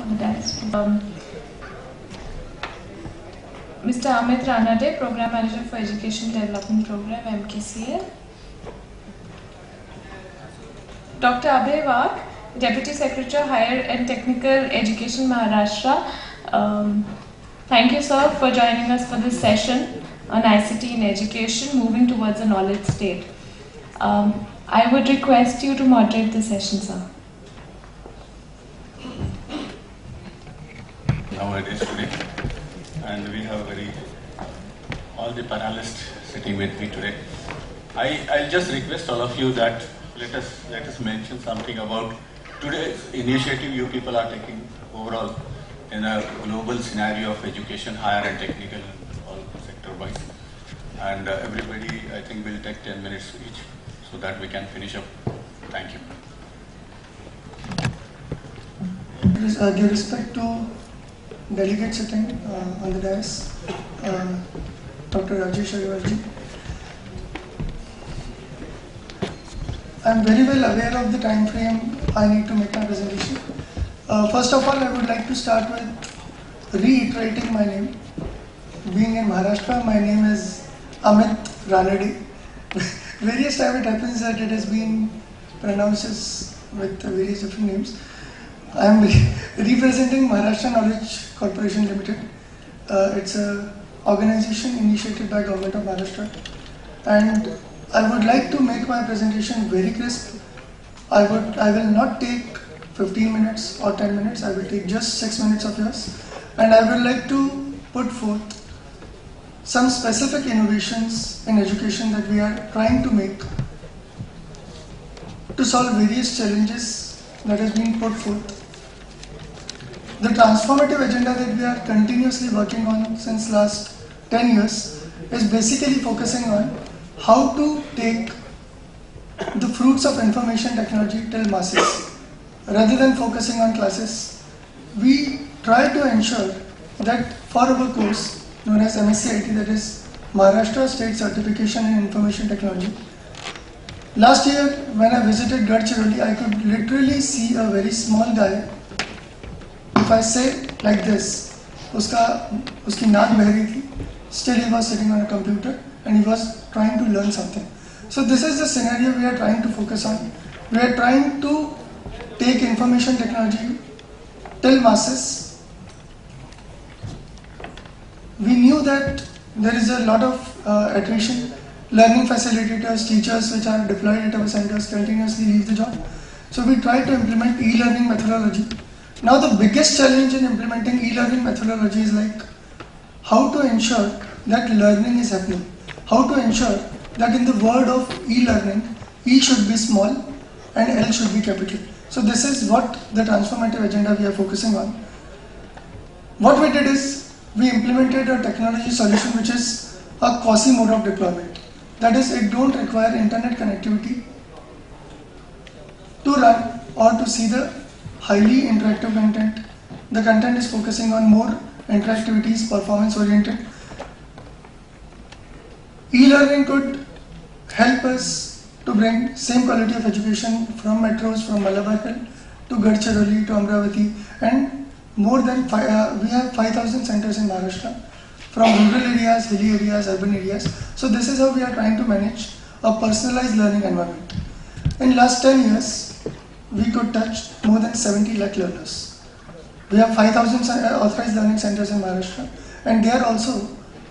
on the dais. Mr. Amit Ranade, Program Manager for Education Development Program, MKCL. Dr. Abhay Wagh, Deputy Secretary, Higher and Technical Education, Maharashtra. Thank you, sir, for joining us for this session on ICT in education, moving towards a knowledge state. I would request you to moderate the session, sir. Now it is today, and we have all the panelists sitting with me today. I'll just request all of you that let us mention something about today's initiative you people are taking overall in a global scenario of education, higher and technical, all sector-wise. And everybody, I think, will take 10 minutes each so that we can finish up. Thank you. Due respect to delegates sitting on the dais, Dr. Rajesh Agarwalji, I am very well aware of the time frame I need to make my presentation. First of all, I would like to start with reiterating my name. Being in Maharashtra, my name is Amit Ranade. Various times it happens that it has been pronounced as with various different names. I am representing Maharashtra Knowledge Corporation Limited. It's an organization initiated by Government of Maharashtra, and I would like to make my presentation very crisp. I will not take 15 minutes or 10 minutes. I will take just 6 minutes of yours, and I would like to put forth some specific innovations in education that we are trying to make to solve various challenges that has been put forth. The transformative agenda that we are continuously working on since last 10 years is basically focusing on how to take the fruits of information technology till masses. Rather than focusing on classes, we try to ensure that for our course known as MSc IT, that is Maharashtra State Certification in Information Technology. Last year when I visited Gadchiroli, I could literally see a very small guy. If I say like this, uski naak beh rahi thi, still he was sitting on a computer and he was trying to learn something. So this is the scenario we are trying to focus on. We are trying to take information technology till masses. We knew that there is a lot of attrition. Learning facilitators, teachers which are deployed at our centers continuously leave the job. So we try to implement e-learning methodology. Now the biggest challenge in implementing e-learning methodology is like how to ensure that learning is happening. How to ensure that in the word of e-learning, E should be small and L should be capital. So this is what the transformative agenda we are focusing on. What we did is we implemented a technology solution which is a quasi mode of deployment. That is, it don't require internet connectivity to run or to see the highly interactive content. The content is focusing on more interactivities, performance oriented. E-learning could help us to bring same quality of education from metros, from Malabar Hill to Gadchiroli to Amravati, and more than we have 5,000 centers in Maharashtra, from rural areas, hilly areas, urban areas. So this is how we are trying to manage a personalized learning environment. In last 10 years, we could touch more than 70 lakh learners. We have 5,000 authorized learning centers in Maharashtra, and they are also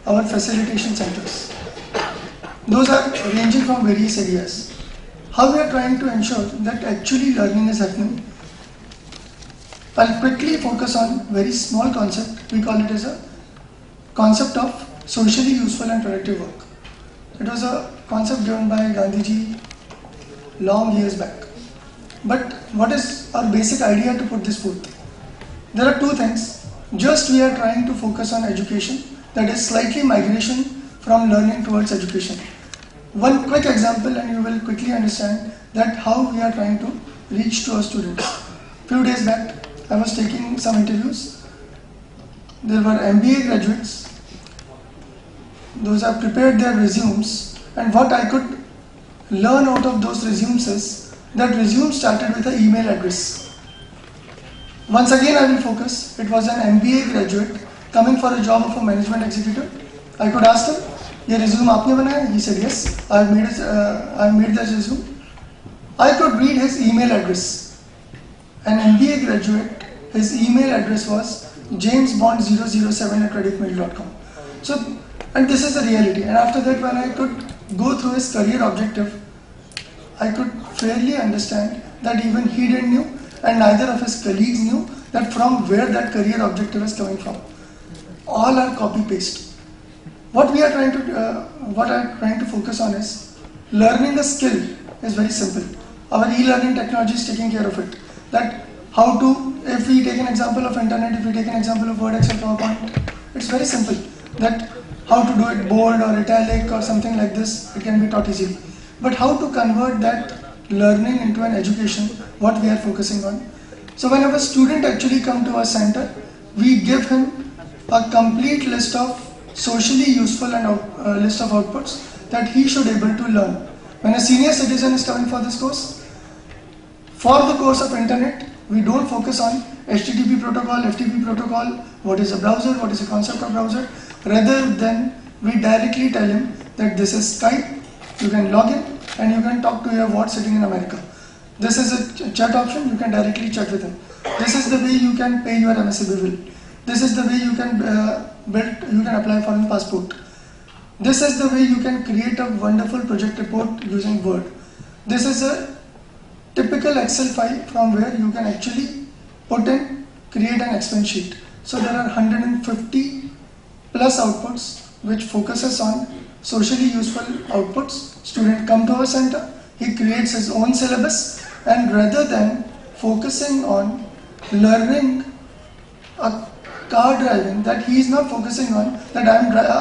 our facilitation centers. Those are ranging from various areas. How we are trying to ensure that actually learning is happening? I'll quickly focus on very small concept. We call it as a concept of socially useful and productive work. It was a concept given by Gandhiji long years back. But what is our basic idea to put this forth? There are two things. Just we are trying to focus on education, that is slightly migration from learning towards education. One quick example and you will quickly understand that how we are trying to reach to our students. Few days back, I was taking some interviews. There were MBA graduates. Those have prepared their resumes, and what I could learn out of those resumes is that resume started with an email address. Once again I will focus. It was an MBA graduate coming for a job of a management executive. I could ask him, "ये resume आपने बनाया?" He said, "Yes, I've made that resume." I could read his email address. An MBA graduate, his email address was jamesbond007@rediffmail.com. So, and this is the reality. And after that, when I could go through his career objective, I could fairly understand that even he didn't know, and neither of his colleagues knew that from where that career objective is coming from. All are copy paste. What I'm trying to focus on is learning a skill is very simple. Our e-learning technology is taking care of it. That how to, if we take an example of internet, if we take an example of Word, Excel, PowerPoint, it's very simple. That how to do it bold or italic or something like this, it can be taught easily. But how to convert that learning into an education, what we are focusing on. So whenever a student actually come to our center, we give him a complete list of socially useful and list of outputs that he should able to learn. When a senior citizen is coming for this course, for the course of internet, we don't focus on HTTP protocol, FTP protocol, what is a browser, what is the concept of browser. Rather than we directly tell him that this is Skype, you can log in and you can talk to your ward sitting in America. This is a chat option, you can directly chat with him. This is the way you can pay your MSCB bill. This is the way you can apply for a passport. This is the way you can create a wonderful project report using Word. This is a typical Excel file from where you can actually create an expense sheet. So there are 150 plus outputs which focuses on socially useful outputs. Student come to our center, he creates his own syllabus, and rather than focusing on learning a car driving, that he is not focusing on that I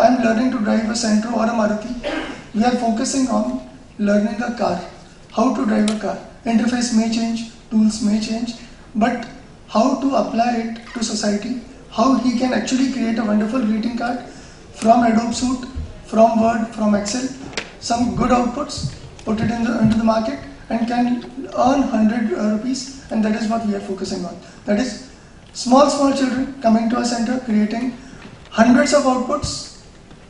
am learning to drive a Sentro or a Maruti. We are focusing on learning a car, how to drive a car. Interface may change, tools may change, but how to apply it to society, how he can actually create a wonderful greeting card from Adobe Suite, from Word, from Excel, some good outputs, put it into the market and can earn 100 rupees, and that is what we are focusing on. That is small children coming to our center, creating hundreds of outputs,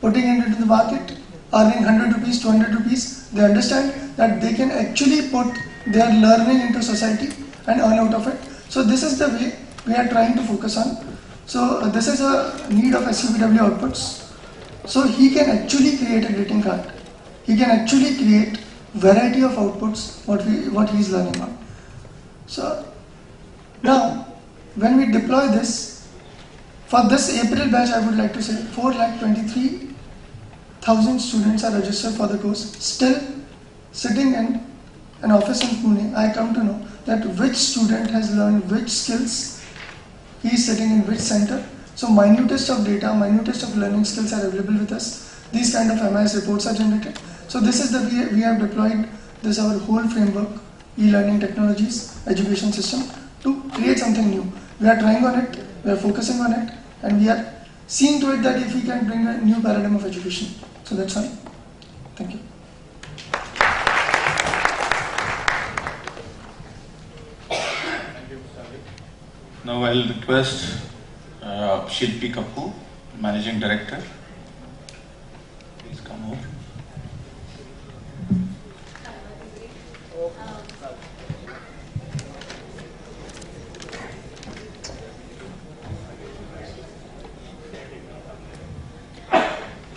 putting it into the market, earning 100 rupees, 200 rupees. They understand that they can actually put their learning into society and earn out of it. So this is the way we are trying to focus on. So this is a need of SUPW outputs. So he can actually create a greeting card. He can actually create variety of outputs what he is learning on. So now when we deploy this, for this April batch, I would like to say 4,23,000 students are registered for the course. Still sitting in an office in Pune, I come to know that which student has learned which skills, he is sitting in which center. So minutest of data, minutest of learning skills are available with us. These kind of MIS reports are generated. So this is the way we have deployed this our whole framework, e-learning technologies, education system, to create something new. We are trying on it, we are focusing on it, and we are seeing to it that if we can bring a new paradigm of education. So that's all. Thank you. Now I'll request Shilpi Kapoor, Managing Director. Please come over.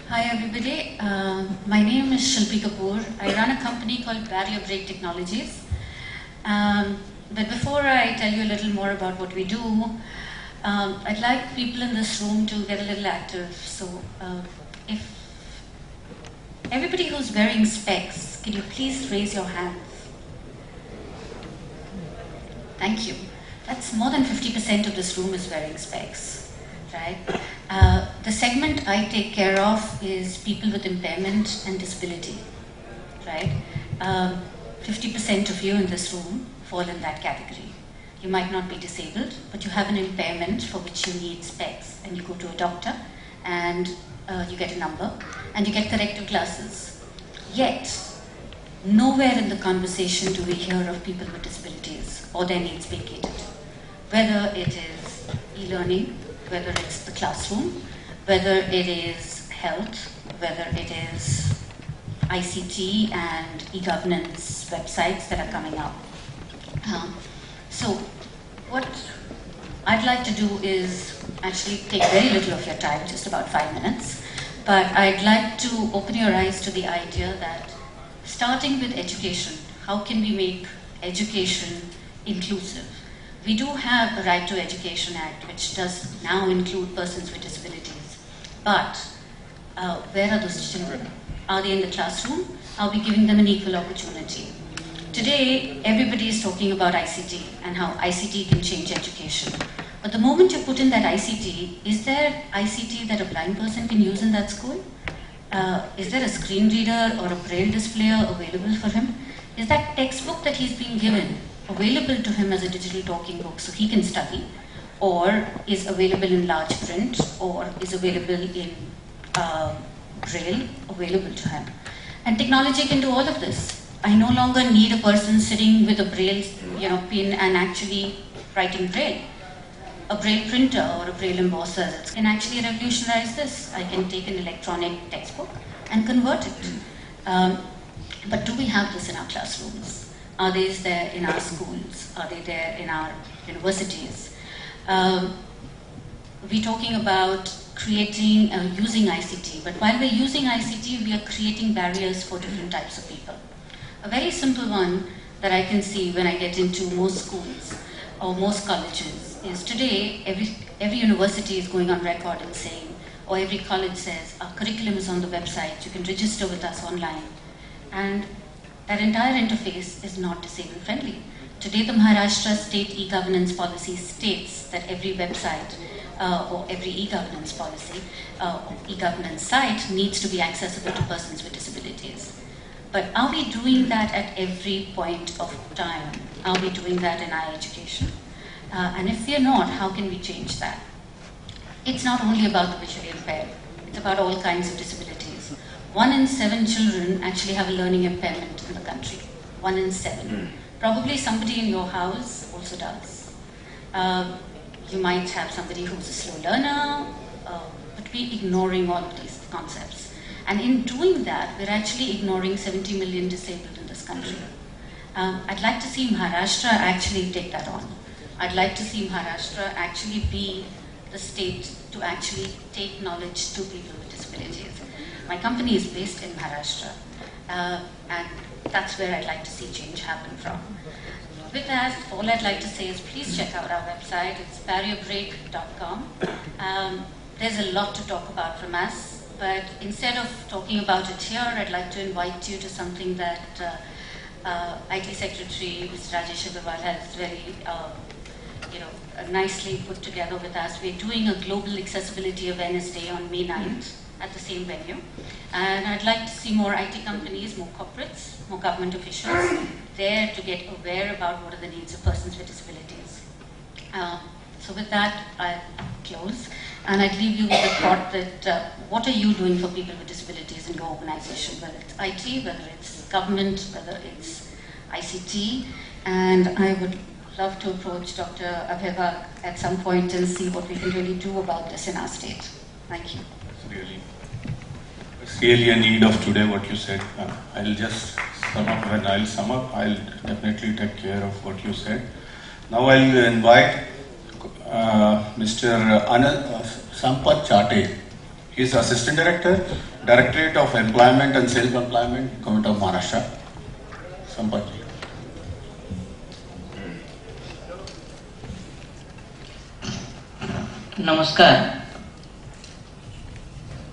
Hi everybody, my name is Shilpi Kapoor. I run a company called Barrier Break Technologies. But before I tell you a little more about what we do, I'd like people in this room to get a little active. So if everybody who's wearing specs, can you please raise your hands? Thank you. That's more than 50% of this room is wearing specs, right? The segment I take care of is people with impairment and disability, right? 50% of you in this room fall in that category. You might not be disabled, but you have an impairment for which you need specs, and you go to a doctor and you get a number and you get corrective glasses. Yet, nowhere in the conversation do we hear of people with disabilities or their needs vacated. whether it is e-learning, whether it's the classroom, whether it is health, whether it is ICT and e-governance websites that are coming up. So what I'd like to do is actually take very little of your time, just about 5 minutes, but I'd like to open your eyes to the idea that starting with education, how can we make education inclusive? We do have a Right to Education Act, which does now include persons with disabilities, but where are those children? Are they in the classroom? Are we giving them an equal opportunity? Today, everybody is talking about ICT and how ICT can change education. But the moment you put in that ICT, is there ICT that a blind person can use in that school? Is there a screen reader or a braille displayer available for him? Is that textbook that he's being given available to him as a digital talking book so he can study, or is available in large print, or is available in braille available to him? And technology can do all of this. I no longer need a person sitting with a braille pin and actually writing braille. A braille printer or a braille embosser can actually revolutionize this. I can take an electronic textbook and convert it. But do we have this in our classrooms? Are they there in our schools? Are they there in our universities? We're talking about creating, using ICT, but while we're using ICT, we are creating barriers for different types of people. A very simple one that I can see when I get into most schools or most colleges is today every university is going on record and saying, or every college says, our curriculum is on the website, you can register with us online. And that entire interface is not disabled friendly. Today the Maharashtra state e-governance policy states that every website or every e-governance policy, e-governance site needs to be accessible to persons with disabilities. But are we doing that at every point of time? Are we doing that in our education? And if we are not, how can we change that? It's not only about the visually impaired, it's about all kinds of disabilities. 1 in 7 children actually have a learning impairment in the country. 1 in 7. Probably somebody in your house also does. You might have somebody who's a slow learner, but we're ignoring all of these concepts. And in doing that, we're actually ignoring 70 million disabled in this country. I'd like to see Maharashtra actually take that on. I'd like to see Maharashtra actually be the state to actually take knowledge to people with disabilities. My company is based in Maharashtra, and that's where I'd like to see change happen from. With that, all I'd like to say is please check out our website. It's barrierbreak.com. There's a lot to talk about from us. But instead of talking about it here, I'd like to invite you to something that IT Secretary Mr. Rajesh Agarwal has very nicely put together with us. We're doing a Global Accessibility Awareness Day on May 9th at the same venue. And I'd like to see more IT companies, more corporates, more government officials there to get aware about what are the needs of persons with disabilities. So with that, I'll close. And I'd leave you with the thought that what are you doing for people with disabilities in your organization, whether it's IT, whether it's government, whether it's ICT. And I would love to approach Dr. Abhay Wagh at some point and see what we can really do about this in our state. Thank you. It's really a need of today what you said. I'll just sum up. When I'll sum up, I'll definitely take care of what you said. Now I'll invite Mr. Sampath Chate. He is Assistant Director, Directorate of Employment and Self-Employment, Government of Maharashtra. Sampath. नमस्कार.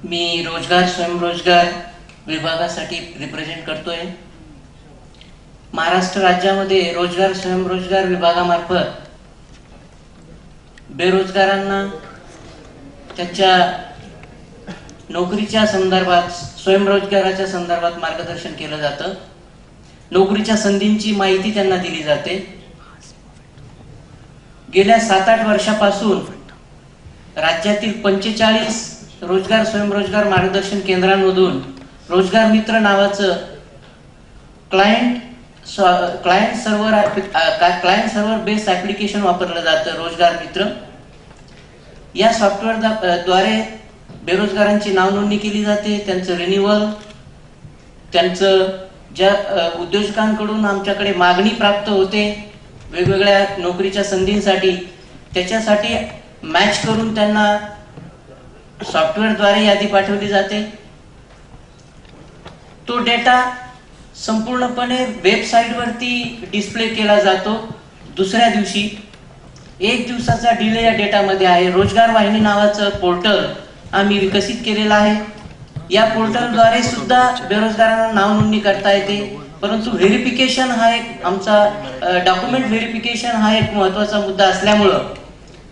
मी रोजगार स्वयंरोजगार विभागासाठी represent करतोय. महाराष्ट्र राज्यामध्ये रोजगार स्वयंरोजगार विभागामार्फत बेरोजगारांना त्याच्या नोकरीच्या संदर्भात स्वयंरोजगाराच्या संदर्भात मार्गदर्शन केलं जातं. नोकरीच्या संधींची माहिती त्यांना दिली जाते. गेल्या 7-8 वर्षापासून राज्यातील 45 रोजगार स्वयंरोजगार मार्गदर्शन केंद्रांमधून रोजगार मित्र नावाचं client client server based application वापरलं जातं रोजगार मित्र. या सॉफ्टवेअर द्वारे बेरोजगारांची नाव नोंदणी केली जाते, त्यांचं रिन्युअल, त्यांचं ज्या उद्योजकांकडून आमच्याकडे मागणी प्राप्त होते वेगवेगळ्या नोकरीच्या संधींसाठी, त्याच्यासाठी मॅच करून त्यांना सॉफ्टवेअरद्वारे यादी पाठवली जाते. तो डेटा संपूर्णपणे वेबसाईटवरती डिस्प्ले केला जातो. दुसऱ्या दिवशी 1 दिवसाचा डिले या डेटामध्ये आहे. रोजगार वाहिनी नावाचं पोर्टल आम्ही विकसित केलेलं आहे. या पोर्टलद्वारे सुद्धा बेरोजगारांना नाव नोंदणी करता येते, परंतु व्हेरिफिकेशन हा एक आमचा डॉक्युमेंट व्हेरिफिकेशन हा एक महत्वाचा मुद्दा असल्यामुळं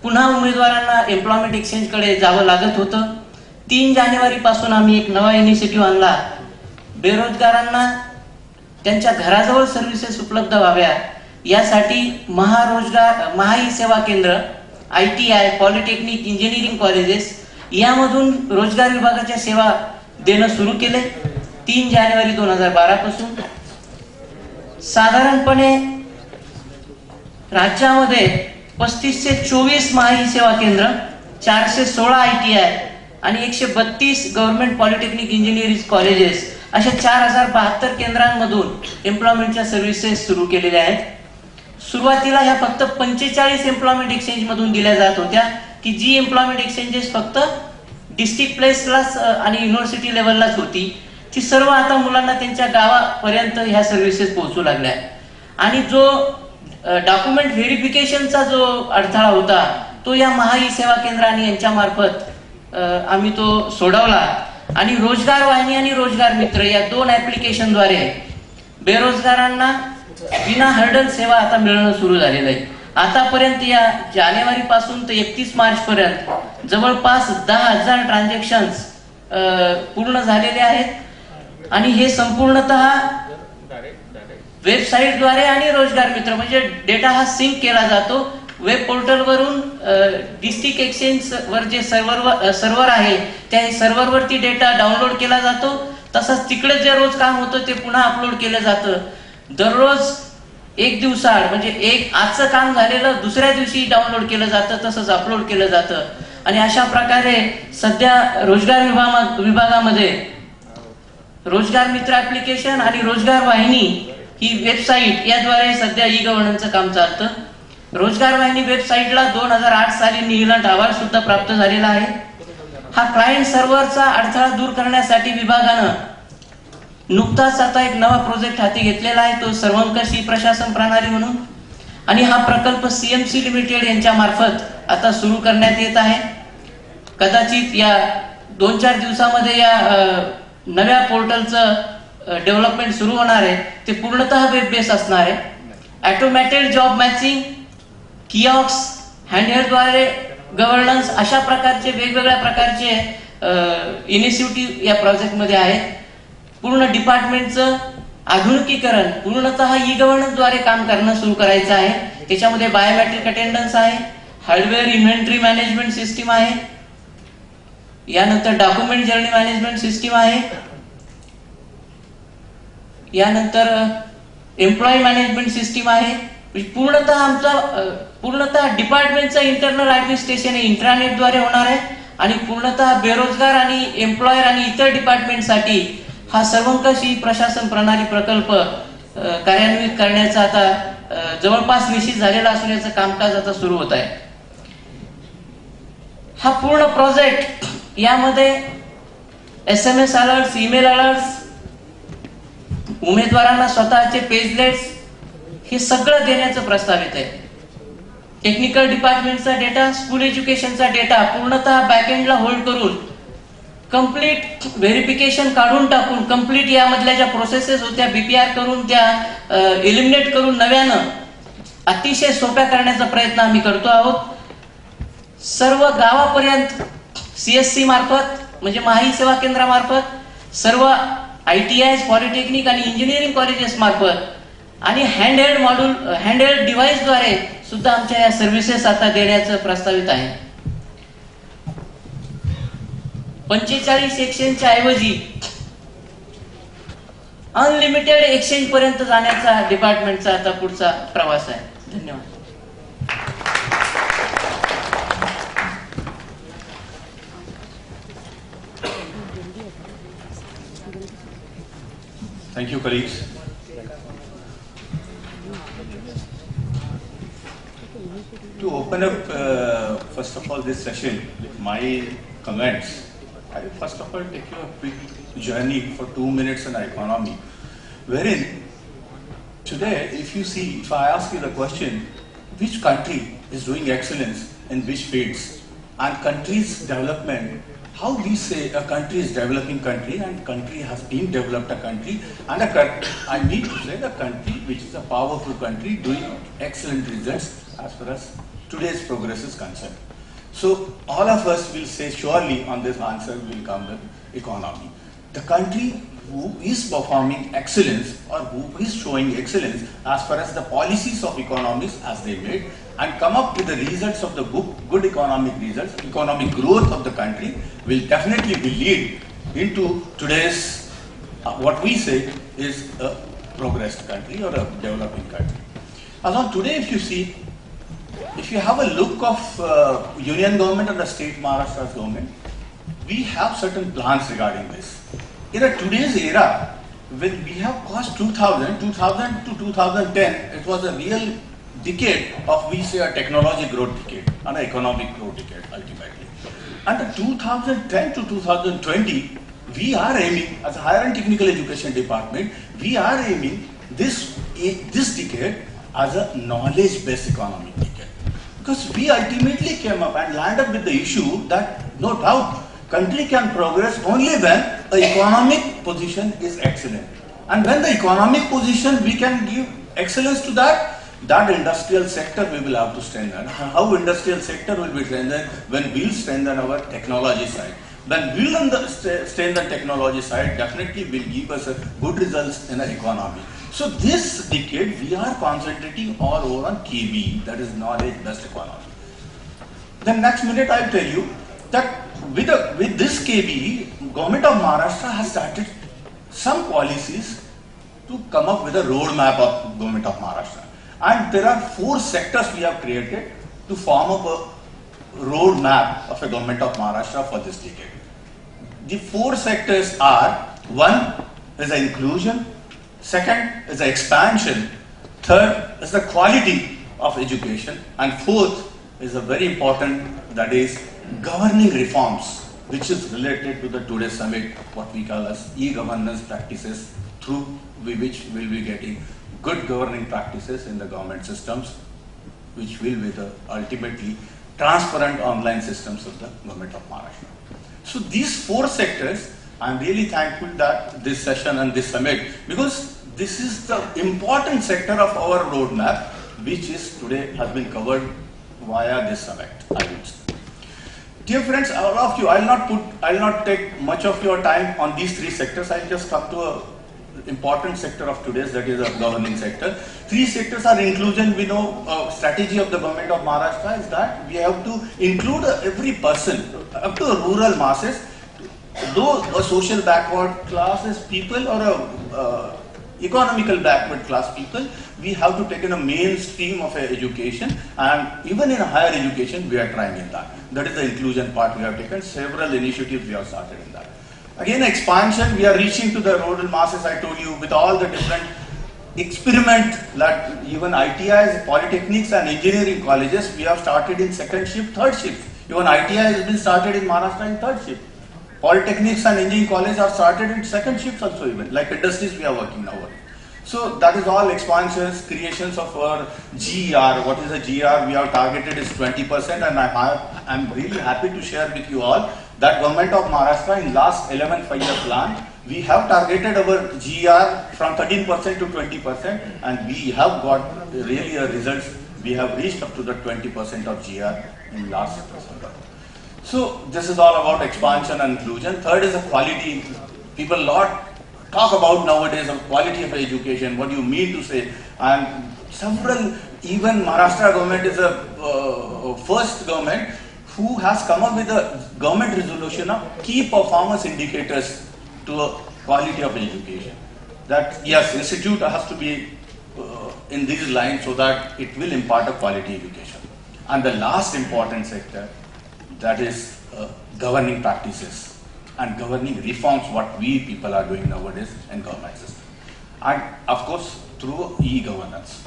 पुन्हा उमेदवारांना एम्प्लॉयमेंट एक्सचेंजकडे जावं लागत होतं. 3 जानेवारी पासून आम्ही एक नवा इनिशिएटिव्ह आणला. बेरोजगारांना त्यांच्या घराजवळ सर्व्हिसेस उपलब्ध व्हाव्या यासाठी महाई सेवा केंद्र, ITI, पॉलिटेक्निक, इंजिनिअरिंग कॉलेजेस यामधून रोजगार विभागाच्या सेवा देणं सुरू केले 3 जानेवारी 2012 पासून. साधारणपणे राज्यामध्ये 35 ते 24 महाई सेवा केंद्र, 416 ITI आणि 132 गव्हर्नमेंट पॉलिटेक्निक इंजिनिअरिंग कॉलेजेस अशा 4072 केंद्रांमधून एम्प्लॉयमेंटच्या सर्व्हिसेस सुरू केलेल्या आहेत. सुरुवातीला ह्या फक्त 45 एम्प्लॉयमेंट एक्सचेंज मधून दिल्या जात होत्या, की जी एम्प्लॉयमेंट एक्सचेंजेस फक्त डिस्ट्रिक्ट प्लेसलाच आणि युनिव्हर्सिटी लेवललाच होती, ती सर्व आता मुलांना त्यांच्या गावापर्यंत ह्या सर्व्हिसेस पोहोचू लागल्या. आणि जो डॉक्युमेंट व्हेरिफिकेशनचा जो अडथळा होता तो या महाई सेवा केंद्र आणि यांच्या मार्फत आम्ही तो सोडवला. आणि रोजगार वाहिनी आणि रोजगार मित्र या 2 ऍप्लिकेशनद्वारे बेरोजगारांना विना हर्डल सेवा आता मिळणं सुरू झालेलं आहे. आतापर्यंत या जानेवारी पासून ते 31 मार्च पर्यंत जवळपास 10,000 ट्रान्झॅक्शन्स पूर्ण झालेले आहेत. आणि हे संपूर्णतः वेबसाईटद्वारे आणि रोजगार मित्र म्हणजे डेटा हा सिंक केला जातो. वेब पोर्टलवरून डिस्ट्रिक्ट एक्सचेंज वर जे सर्व्हर आहे त्या सर्व्हरवरती डेटा डाउनलोड केला जातो. तसंच तिकडे जे रोज काम होतं ते पुन्हा अपलोड केलं जातं. दररोज 1 दिवसाआड म्हणजे आजचं काम झालेलं दुसऱ्या दिवशी डाउनलोड केलं जातं, तसंच अपलोड केलं जातं. आणि अशा प्रकारे सध्या रोजगार विभागामध्ये रोजगार मित्र ऍप्लिकेशन आणि रोजगार वाहिनी ही वेबसाईट याद्वारे सध्या ई-गव्हर्नन्सचं काम चालतं. रोजगार वाहिनी वेबसाईटला 2008 साली निहिलंट अहवाल सुद्धा प्राप्त झालेला आहे. हा क्लायंट सर्व्हरचा अडथळा दूर करण्यासाठी विभागानं नुकताच आता एक नवा प्रोजेक्ट हाती घेतलेला आहे, तो सर्वंकष प्रशासन प्रणाली म्हणून. आणि हा प्रकल्प CMC लिमिटेड यांच्या मार्फत आता सुरू करण्यात येत आहे. कदाचित या 2-4 दिवसामध्ये या नव्या पोर्टलचं डेव्हलपमेंट सुरू होणार आहे. ते पूर्णतः वेब बेस असणार आहे. ऑटोमॅटेड जॉब मॅचिंग, किऑक्स, हँडहेल्डद्वारे गव्हर्नन्स अशा प्रकारचे वेगवेगळ्या प्रकारचे इनिशिएटिव्ह या प्रोजेक्टमध्ये आहेत. पूर्ण डिपार्टमेंटचं आधुनिकीकरण पूर्णतः ई-गव्हर्नन्सद्वारे काम करणं सुरू करायचं आहे. त्याच्यामध्ये बायोमेट्रिक अटेंडन्स आहे, हार्डवेअर इन्व्हेंटरी मॅनेजमेंट सिस्टीम आहे, यानंतर डॉक्युमेंट जर्नी मॅनेजमेंट सिस्टीम आहे, यानंतर एम्प्लॉई मॅनेजमेंट सिस्टीम आहे. पूर्णतः डिपार्टमेंटचं इंटरनल ऍडमिनिस्ट्रेशन इंट्रानेटद्वारे होणार आहे. आणि पूर्णतः बेरोजगार आणि एम्प्लॉयर आणि इतर डिपार्टमेंटसाठी हा सर्वंकष प्रशासन प्रणाली प्रकल्प कार्यान्वित करण्याचा आता जवळपास निश्चित झालेला असून याचं कामकाज आता सुरू होत आहे. हा पूर्ण प्रोजेक्ट यामध्ये SMS अलर्ट्स, ईमेल अलर्ट्स, उमेदवारांना स्वतःचे पेजलेट्स हे सगळं देण्याचं प्रस्तावित आहे. टेक्निकल डिपार्टमेंटचा डेटा, स्कूल एज्युकेशनचा डेटा पूर्णतः बॅकएंडला होल्ड करून कंप्लीट व्हेरिफिकेशन काढून टाकून कंप्लीट यामधल्या ज्या प्रोसेसेस होत्या BPR करून त्या एलिमिनेट करून नव्यानं अतिशय सोप्या करण्याचा प्रयत्न आम्ही करतो आहोत. सर्व गावापर्यंत CSC मार्फत म्हणजे महाई सेवा केंद्रामार्फत, सर्व ITIs, पॉलिटेक्निक आणि इंजिनिअरिंग कॉलेजेस मार्फत आणि हँडहेल्ड डिव्हाइसद्वारे सुद्धा आमच्या या सर्व्हिसेस आता देण्याचं प्रस्तावित आहे. 45 एक्सचेंजच्या ऐवजी अनलिमिटेड एक्सचेंज पर्यंत जाण्याचा डिपार्टमेंटचा आता पुढचा प्रवास आहे. धन्यवाद. Thank you, colleagues. To open up, first of all, this session with my comments, I will first of all take you a quick journey for 2 minutes in economy, wherein today, if you see, if I ask you the question, which country is doing excellence in which fields, and country's development, how we say a country is developing country and country has been developed a country, and I need to say the country which is a powerful country doing excellent results as far as today's progress is concerned. So all of us will say surely on this answer will come the economy. The country who is performing excellence or who is showing excellence as far as the policies of economies as they made and come up with the results of the good economic results, economic growth of the country will definitely be lead into today's what we say is a progressed country or a developing country. As on today, if you see, if you have a look of union government and the state Maharashtra's government, we have certain plans regarding this. In today's era, when we have crossed 2000 to 2010, it was a real decade of, we say, a technology growth decade, an economic growth decade ultimately. And 2010 to 2020, we are aiming, as a higher and technical education department, we are aiming this decade as a knowledge-based economic decade. Because we ultimately came up and landed with the issue that, no doubt, country can progress only when the economic position is excellent. And when the economic position we can give excellence to that industrial sector we will have to strengthen. How industrial sector will be strengthened? When we will strengthen our technology side. When we will strengthen technology side, definitely will give us a good results in the economy. So this decade we are concentrating all over on KB, that is knowledge-based economy. Then next minute I will tell you that with this KB, Government of Maharashtra has started some policies to come up with a roadmap of Government of Maharashtra. And there are 4 sectors we have created to form up a roadmap of a Government of Maharashtra for this decade. The 4 sectors are, 1 is the inclusion, 2nd is the expansion, 3rd is the quality of education, and 4th is a very important, that is governing reforms, which is related to the today's summit, what we call as e-governance practices, through which we will be getting good governing practices in the government systems, which will be the ultimately transparent online systems of the Government of Maharashtra. So these 4 sectors, I am really thankful that this session and this summit, because this is the important sector of our roadmap, which is today has been covered via this summit, I would say. Dear friends, all of you, I will not take much of your time on these 3 sectors. I will just come to a important sector of today's, that is a governing sector. 3 sectors are inclusion. We know strategy of the Government of Maharashtra is that we have to include every person up to rural masses, though a social backward classes people or a economical backward class people, we have to take in a mainstream of education, and even in higher education we are trying in that. That is the inclusion part we have taken. Several initiatives we have started in that. Again, expansion, we are reaching to the rural masses, I told you, with all the different experiment, like even ITIs, polytechnics and engineering colleges, we have started in 2nd shift, 3rd shift. Even ITI has been started in Maharashtra in 3rd shift. Polytechnics and engineering colleges are started in 2nd shifts also, even like industries we are working now. So that is all expansions, creations of our GER. What is a GER? We have targeted is 20%, and I am really happy to share with you all that Government of Maharashtra in last 11 5-year plan, we have targeted our GER from 13% to 20%, and we have got really a results. We have reached up to the 20% of GER in last December. So this is all about expansion and inclusion. 3rd is the quality. People lot talk about nowadays of quality of education, what do you mean to say, and several, even Maharashtra government is a first government who has come up with a government resolution of key performance indicators to a quality of education. that yes, institute has to be in these lines so that it will impart a quality education. And the last important sector, that is governing practices and governing reforms, what we people are doing nowadays in government system. And of course, through e-governance.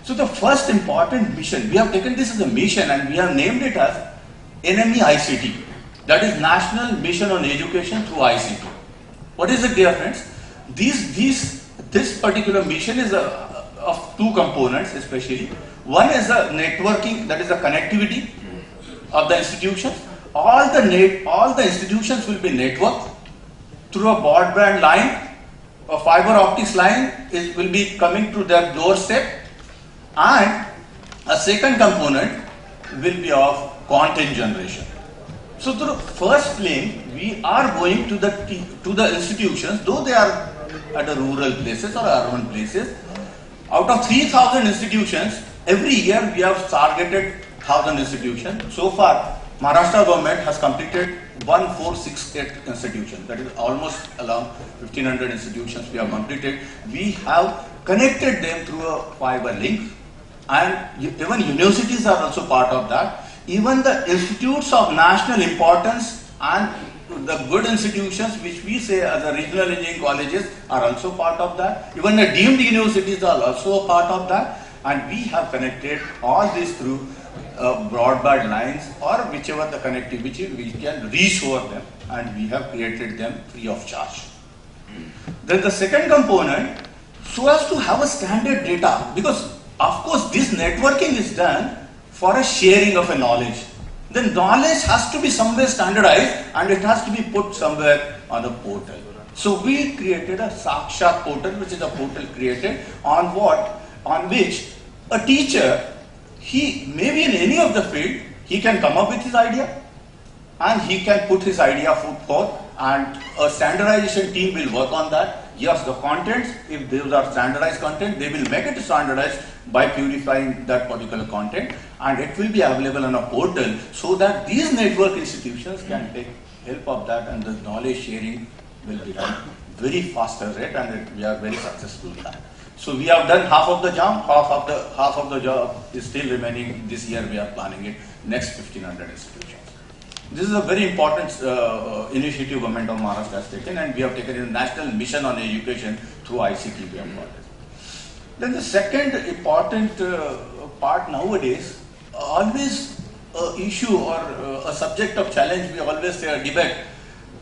So the first important mission, we have taken this as a mission and we have named it as NME ICT. That is National Mission on Education through ICT. What is it, dear friends? This particular mission is of two components especially. One is the networking, that is the connectivity of the institutions. All the institutions will be networked through a broadband line. A fiber optics line will be coming to their doorstep, and a second component will be of content generation. So through first plane, we are going to the institutions, though they are at the rural places or urban places. Out of 3,000 institutions, every year we have targeted 1,000 institutions. So far, Maharashtra government has completed 1468 institutions. That is almost around 1,500 institutions we have completed. We have connected them through a fiber link, and even universities are also part of that. Even the institutes of national importance and the good institutions which we say as the regional engineering colleges are also part of that. Even the deemed universities are also a part of that, and we have connected all this through broadband lines or whichever the connectivity we can reach over them, and we have created them free of charge. Then the second component, so as to have a standard data, because of course this networking is done for a sharing of a knowledge. The knowledge has to be somewhere standardized and it has to be put somewhere on a portal. So we created a Sakshat portal, which is a portal created on which a teacher, he may be in any of the field, he can come up with his idea and he can put his idea forth, and a standardization team will work on that. Yes, the contents, if those are standardized content, they will make it standardized by purifying that particular content, and it will be available on a portal so that these network institutions can take help of that, and the knowledge sharing will be done very faster rate, and we are very successful in that. So we have done half of the job, half of the job is still remaining. This year we are planning it, next 1,500 institutions. This is a very important initiative government of Maharashtra has taken, and we have taken a national mission on education through ICT we have got it. Then the second important part nowadays, always issue or a subject of challenge, we always say a debate,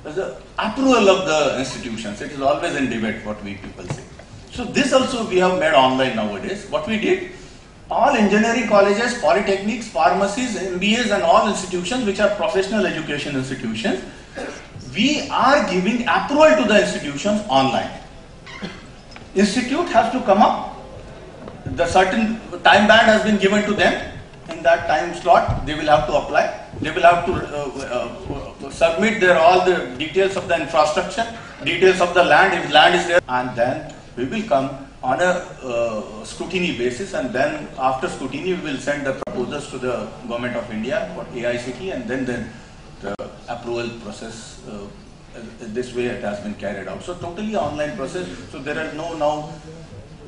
is the approval of the institutions. It is always in debate what we people say. So this also we have made online nowadays. What we did, all engineering colleges, polytechnics, pharmacies, MBAs and all institutions which are professional education institutions, we are giving approval to the institutions online. Institute has to come up, the certain time band has been given to them. In that time slot, they will have to apply. They will have to submit all the details of the infrastructure, details of the land, if land is there, and then we will come on a scrutiny basis, and then after scrutiny we will send the proposals to the Government of India for AICT, and then the approval process, this way it has been carried out. So totally online process, so there are no now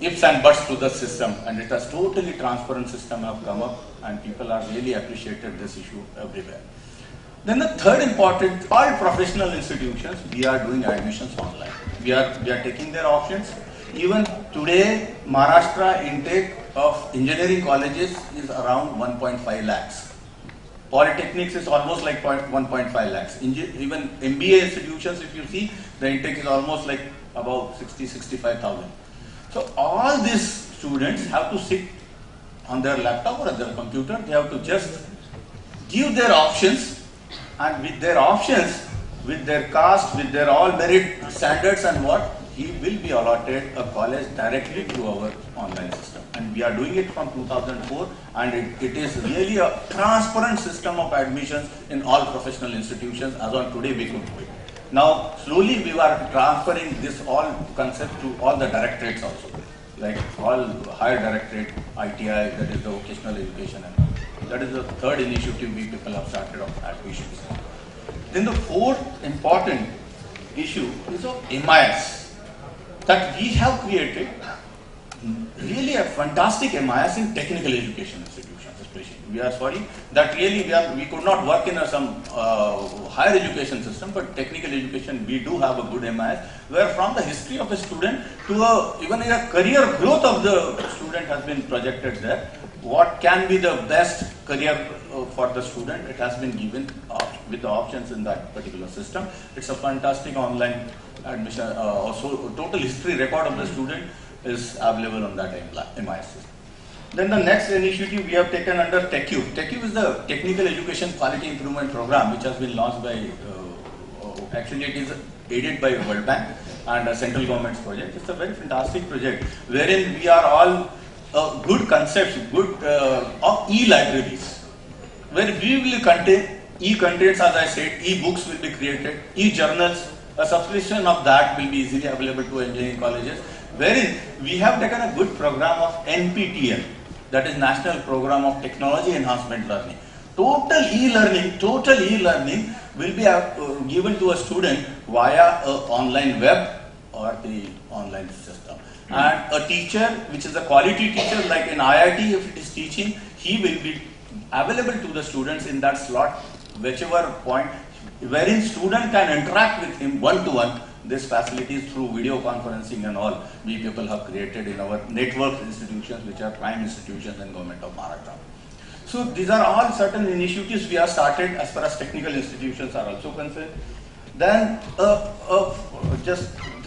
ifs and buts to the system, and it has totally transparent system have come up, and people are really appreciated this issue everywhere. Then the third important, all professional institutions, we are doing admissions online. We are taking their options. Even today, Maharashtra intake of engineering colleges is around 1.5 lakhs. Polytechnics is almost like 1.5 lakhs. Even MBA institutions, if you see, the intake is almost like about 65,000. So all these students have to sit on their laptop or on their computer. They have to just give their options, and with their options, with their caste, with their all merit standards and what, he will be allotted a college directly through our online system. And we are doing it from 2004, and it is really a transparent system of admissions in all professional institutions. As on today, we could do it. Now, slowly we are transferring this all concept to all the directorates also, like all higher directorate, ITI, that is the vocational education, and all. That is the third initiative we people have started of admissions. Then the fourth important issue is of MIS. that we have created really a fantastic MIS in technical education institutions, especially. We are sorry that really we could not work in some higher education system, but technical education we do have a good MIS, where from the history of a student to even a career growth of the student has been projected there. What can be the best career for the student, it has been given with the options in that particular system. It's a fantastic online admission, also total history record of the student is available on that MIS system. Then the next initiative we have taken under TechCube. TechCube is the Technical Education Quality Improvement Program, which has been launched by, actually it is aided by World Bank and a central government's project. It's a very fantastic project wherein we are all good concepts, good of e-libraries, where we will contain e-contents, as I said, e-books will be created, e-journals, a subscription of that will be easily available to engineering colleges, wherein we have taken a good program of NPTEL, that is National Program of Technology Enhancement Learning. Total e-learning will be given to a student via online web or the online system. And a teacher, which is a quality teacher, like in IIT, if it is teaching, he will be available to the students in that slot, whichever point, wherein student can interact with him one-to-one. These facilities through video conferencing and all, we people have created in our network institutions, which are prime institutions and Government of Maharashtra. So these are all certain initiatives we have started as far as technical institutions are also concerned. Then there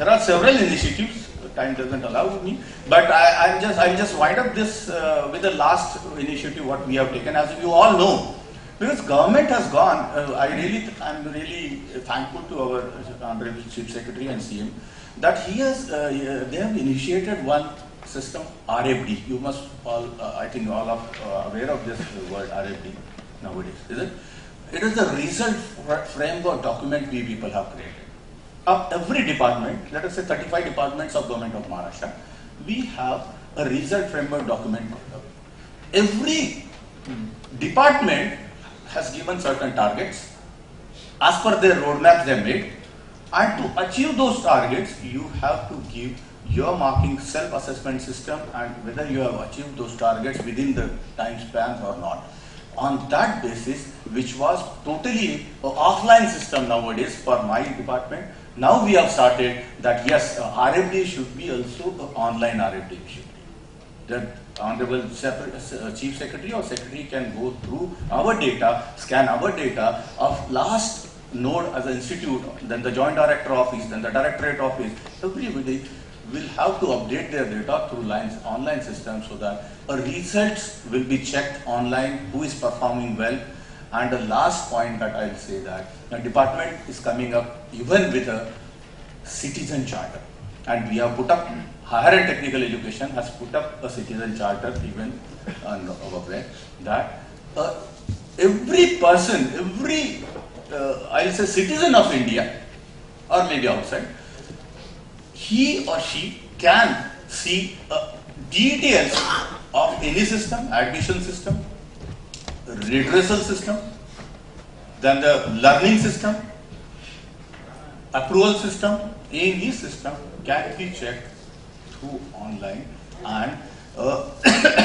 are several initiatives. Time doesn't allow me, but I'll just wind up this with the last initiative what we have taken. As you all know, because government has gone, I'm really thankful to our Honorable Chief Secretary and CM that they have initiated one system, RFD. You must all, I think all are aware of this word RFD nowadays, is it? It is the result framework document we people have created. Of every department, let us say 35 departments of Government of Maharashtra, we have a result framework document. Every department has given certain targets as per their roadmaps they made, and to achieve those targets, you have to give your marking self-assessment system and whether you have achieved those targets within the time span or not. On that basis, which was totally an offline system nowadays for my department, now we have started that yes, RFD should be also an online RFD. The Honorable Chief Secretary or Secretary can go through our data, scan our data of last node as an institute, then the Joint Director Office, then the Directorate Office. Everybody will have to update their data through online system so that results will be checked online, who is performing well. And the last point that I will say that the department is coming up even with a citizen charter, and we have put up, higher and technical education has put up a citizen charter even on our web, that every person, I will say citizen of India or maybe outside, he or she can see details of any system, admission system, redressal system, then the learning system, approval system, any system can be checked through online, and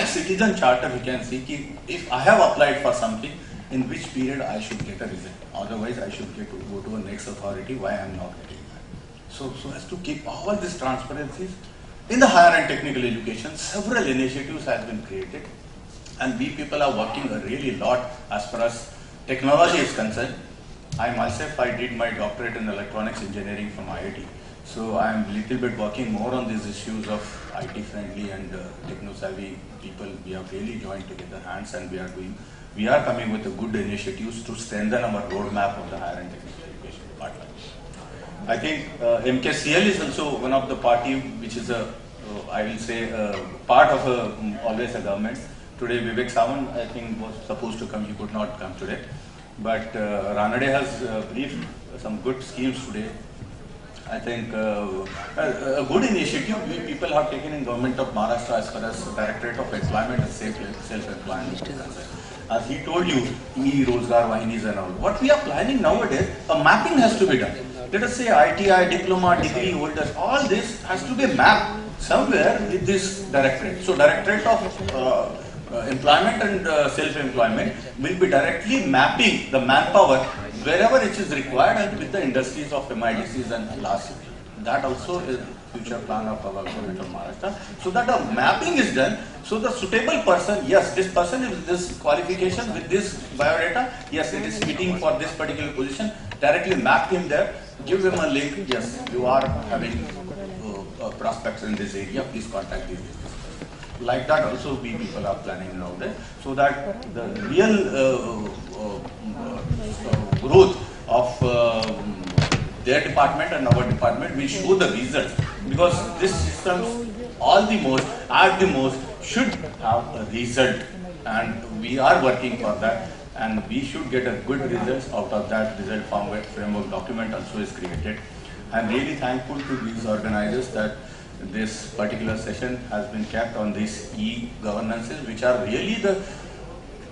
citizen charter we can see if I have applied for something, in which period I should get a result. Otherwise I should go to a next authority, why I am not getting that. So as to keep all these transparencies in the higher and technical education, several initiatives have been created, and we people are working a really lot as far as technology is concerned. I myself, I did my doctorate in electronics engineering from IIT. So I am little bit working more on these issues of IT friendly and techno-savvy people. We have really joined together hands, and we are coming with the good initiatives to strengthen our roadmap of the higher and technical education department. I think MKCL is also one of the party which is I will say part of always a government. Today Vivek Sawant, I think, was supposed to come, he could not come today. But Ranade has briefed some good schemes today. I think a good initiative we people have taken in Government of Maharashtra as far as Directorate of Employment and Self-Employment. As he told you, e-Rozgar Vahinis and all. What we are planning nowadays, a mapping has to be done. let us say ITI, diploma, degree holders, all this has to be mapped somewhere with this directorate. So Directorate of Employment and Self-Employment will be directly mapping the manpower wherever it is required and with the industries of MIDCs and LAS. That also is future plan of our government of Maharashtra. So that a mapping is done, so the suitable person, yes, this person with this qualification, with this biodata, yes, it is fitting for this particular position, directly map him there, give him a link, yes, you are having prospects in this area, please contact these businesses. Like that also we people are planning nowadays, so that the real growth of their department and our department will show the results, because this system at the most should have a result, and we are working for that, and we should get a good results out of that. Result framework document also is created. I am really thankful to these organizers that this particular session has been kept on these e-governances, which are really the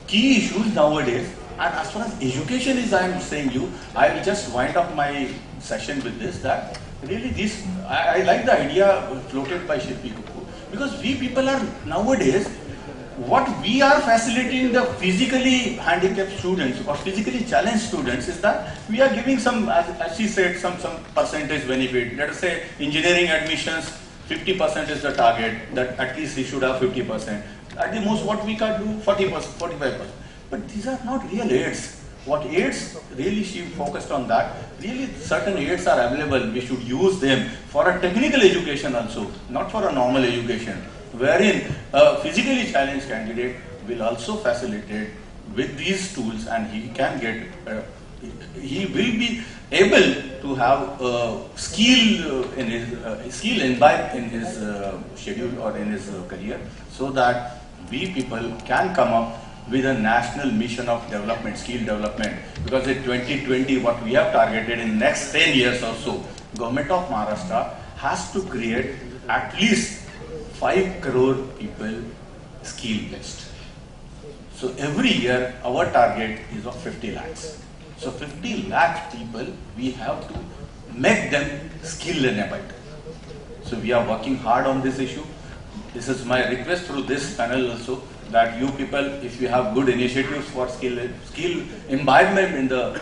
key issues nowadays. And as far as education is, I am saying you, I will just wind up my session with this, that really this, I like the idea floated by Shilpi Kapoor, because we people are nowadays, what we are facilitating the physically handicapped students or physically challenged students is that we are giving some, as she said, some percentage benefit. Let us say engineering admissions, 50% is the target, that at least he should have 50%. At the most what we can do, 40%, 45%. But these are not real aids. What aids, really she focused on that. Really certain aids are available, we should use them for a technical education also, not for a normal education, wherein a physically challenged candidate will also facilitate with these tools, and he can get, he will be able to have skill in his skill imbibed in his schedule or in his career, so that we people can come up with a national mission of development, skill development. Because in 2020, what we have targeted in next 10 years or so, Government of Maharashtra has to create at least 5 crore people skill-based. So every year, our target is of 50 lakhs. So 50 lakh people, we have to make them skill-enabled. So we are working hard on this issue. This is my request through this panel also, that you people, if you have good initiatives for skill imbibement in the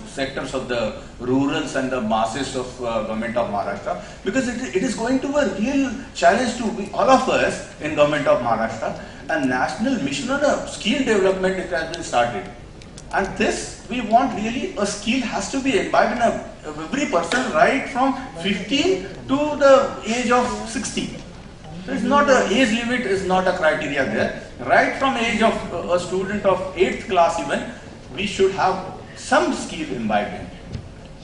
sectors of the rurals and the masses of Government of Maharashtra, because it is going to be a real challenge to all of us in Government of Maharashtra. A national mission on a skill development, it has been started. And this, we want really, a skill has to be imbibed in every person right from 15 to the age of 60. So it's not a age limit, is not a criteria there. Right from age of a student of 8th class even, we should have some skill imbibed in.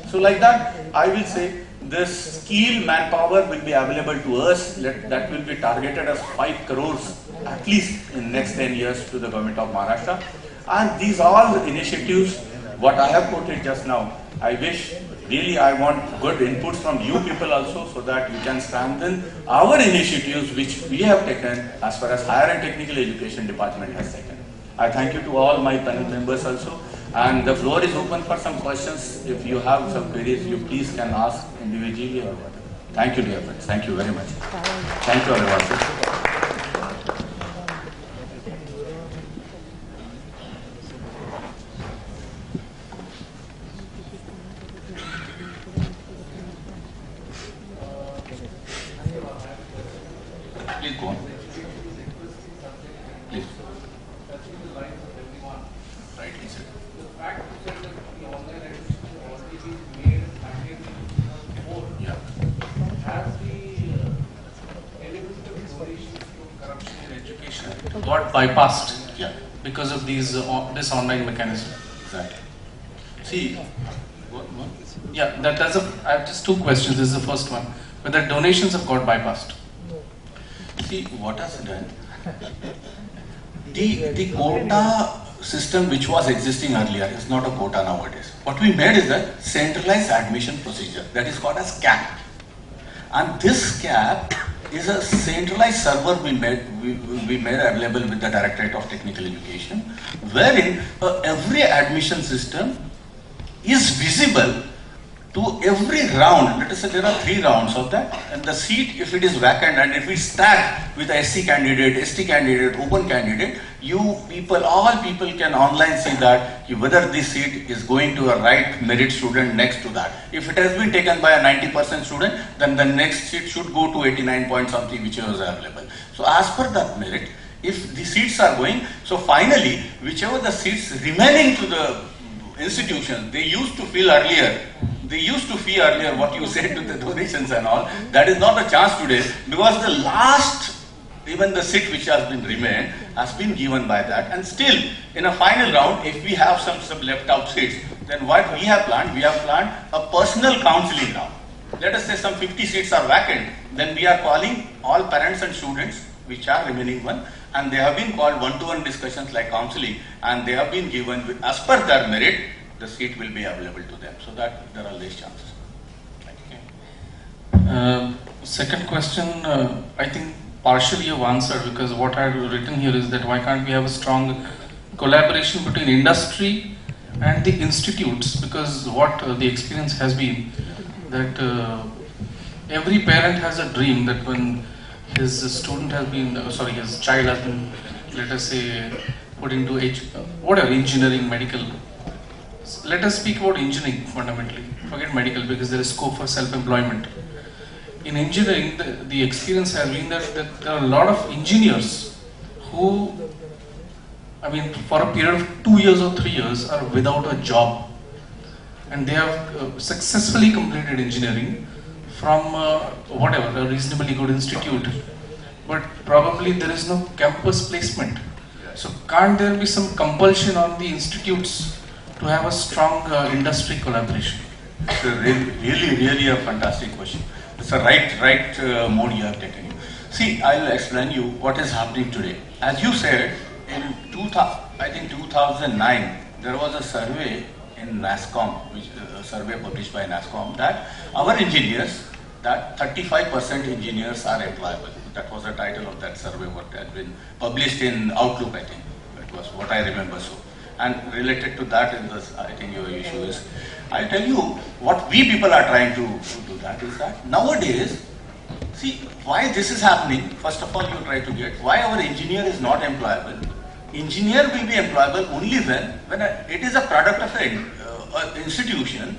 So like that, I will say this skill manpower will be available to us. That will be targeted as 5 crores at least in next 10 years to the Government of Maharashtra. And these all initiatives, what I have quoted just now, I wish, really I want good inputs from you people also, so that you can strengthen our initiatives which we have taken as far as Higher and Technical Education Department has taken. I thank you to all my panel members also, and the floor is open for some questions. If you have some queries, you please can ask individually or whatever. Thank you, dear friends. Thank you very much. Thank you, everyone. Please go on. Please. Right, he said. The fact that the online admission has already been made before, Yeah. has the element of solutions to corruption in education got bypassed Yeah. because of these this online mechanism. Exactly. See, what? Yeah, I have just two questions. This is the first one. Whether donations have got bypassed. See, what has done, the quota system which was existing earlier is not a quota nowadays. What we made is a centralized admission procedure, that is called as CAP. And this CAP is a centralized server we made available with the Directorate of Technical Education, wherein every admission system is visible to every round, let us say there are 3 rounds of that, and the seat, if it is vacant and if we stack with a SC candidate, ST candidate, open candidate, you people, all people can online see that whether this seat is going to a right merit student next to that. If it has been taken by a 90% student, then the next seat should go to 89 point something, whichever is available. So as per that merit, if the seats are going, so finally, whichever the seats remaining to the institution, they used to fill earlier. They used to fee earlier what you said to the donations and all. That is not a chance today, because the last, even the seat which has been remained has been given by that. And still, in a final round, if we have some left out seats, then what we have planned a personal counseling round. Let us say some 50 seats are vacant, then we are calling all parents and students, which are remaining one, and they have been called one-to-one discussions like counseling, and they have been given, as per their merit, the seat will be available to them, so that there are less chances. Second question, I think partially you've answered, because what I have written here is that why can't we have a strong collaboration between industry and the institutes, because what the experience has been that every parent has a dream that when his student has been, his child has been, let us say, put into whatever, engineering, medical. Let us speak about engineering fundamentally. Forget medical, because there is scope for self-employment. In engineering, the experience has been that there are a lot of engineers who, I mean, for a period of 2 years or 3 years are without a job. And they have successfully completed engineering from whatever, a reasonably good institute. But probably there is no campus placement. So can't there be some compulsion on the institutes to have a strong industry collaboration? It's a really a fantastic question. It's a right mode you have taken. See, I'll explain you what is happening today. As you said, in 2009, there was a survey in NASSCOM, which a survey published by NASSCOM, that our engineers, that 35% engineers are employable. That was the title of that survey, what had been published in Outlook, I think. That was what I remember so. And related to that, I think your issue is, I'll tell you what we people are trying to do that is that nowadays, see why this is happening. First of all, you try to get why our engineer is not employable. Engineer will be employable only when it is a product of an institution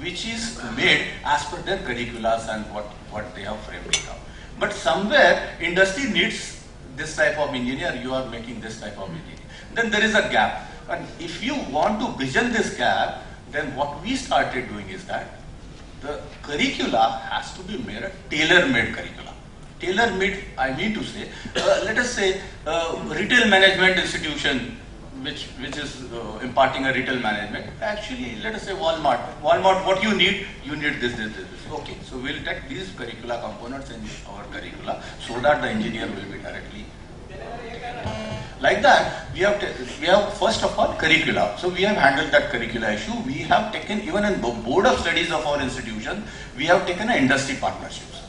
which is made as per their curriculums and what they have framed it up. But somewhere industry needs this type of engineer, you are making this type of engineer. Then there is a gap. And if you want to vision this gap, then what we started doing is that the curricula has to be made a tailor-made curricula. Tailor-made, I mean to say, let us say retail management institution which is imparting a retail management. Actually, let us say Walmart. Walmart, what you need this. Okay, so we'll take these curricula components in our curricula so that the engineer will be directly like that. We have first of all curricula. So we have handled that curricula issue. We have taken, even in the board of studies of our institution, we have taken an industry partnerships.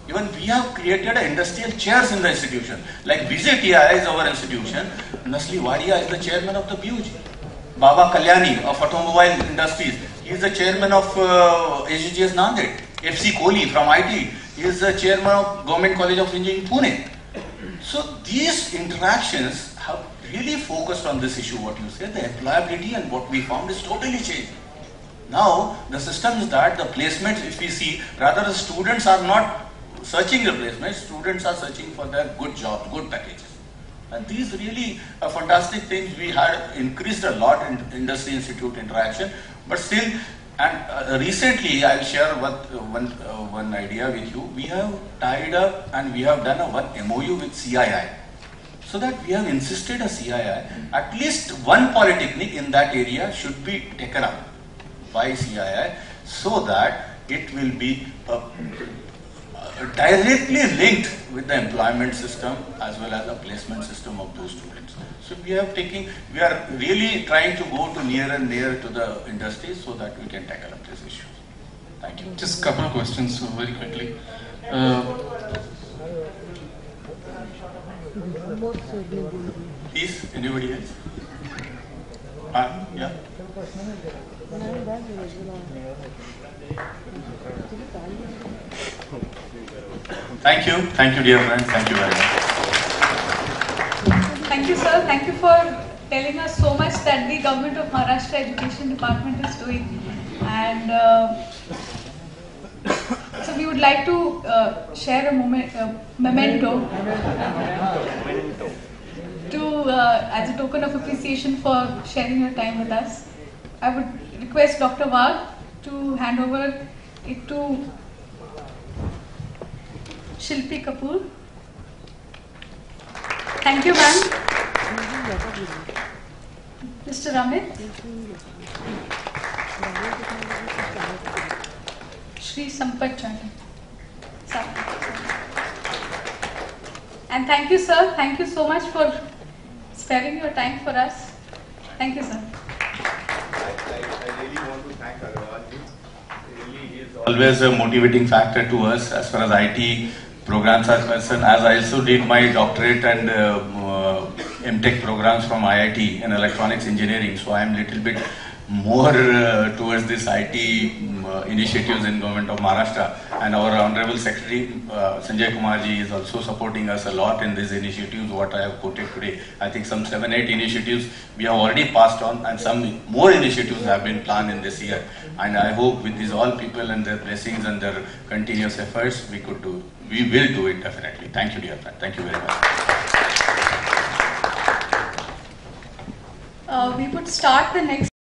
Even we have created industrial chairs in the institution. Like VJTI is our institution. Nasli Wadia is the chairman of the BUG. Baba Kalyani of Automobile Industries, he is the chairman of HGS Nanded. FC Kohli from IT, he is the chairman of Government College of Engineering Pune. So these interactions have really focused on this issue, what you said, the employability, and what we found is totally changed. Now the system is that the placements, if we see, rather the students are not searching the placements, students are searching for their good jobs, good packages. And these really are fantastic things. We had increased a lot in industry institute interaction, but still, and recently I'll share one idea with you. We have tied up and we have done one MOU with CII. So that we have insisted a CII, at least one polytechnic in that area should be taken up by CII so that it will be directly linked with the employment system as well as the placement system of those students. So we are really trying to go to near and near to the industry so that we can tackle up this issue. Thank you. Just a couple of questions very quickly. Please, anybody else? Yeah. Thank you, dear friends. Thank you very much. Thank you, sir. Thank you for telling us so much that the Government of Maharashtra Education Department is doing. And so we would like to share a memento to as a token of appreciation for sharing your time with us. I would request Dr. Wagh to hand over it to Shilpi Kapoor. Thank you, ma'am. Mr. Amit. Shri Sampat Chani. And thank you, sir. Thank you so much for sparing your time for us. Thank you, sir. I really want to thank Agarwalji. Really, he is always a motivating factor to us as far as IT programs are concerned. As I also did my doctorate and MTech programs from IIT in electronics engineering, so I am little bit more towards this IT initiatives in Government of Maharashtra, and our Honorable Secretary Sanjay Kumarji is also supporting us a lot in these initiatives what I have quoted today. I think some 7-8 initiatives we have already passed on, and some more initiatives have been planned in this year, and I hope with these all people and their blessings and their continuous efforts we will do it definitely. Thank you, dear friend. Thank you very much. We would start the next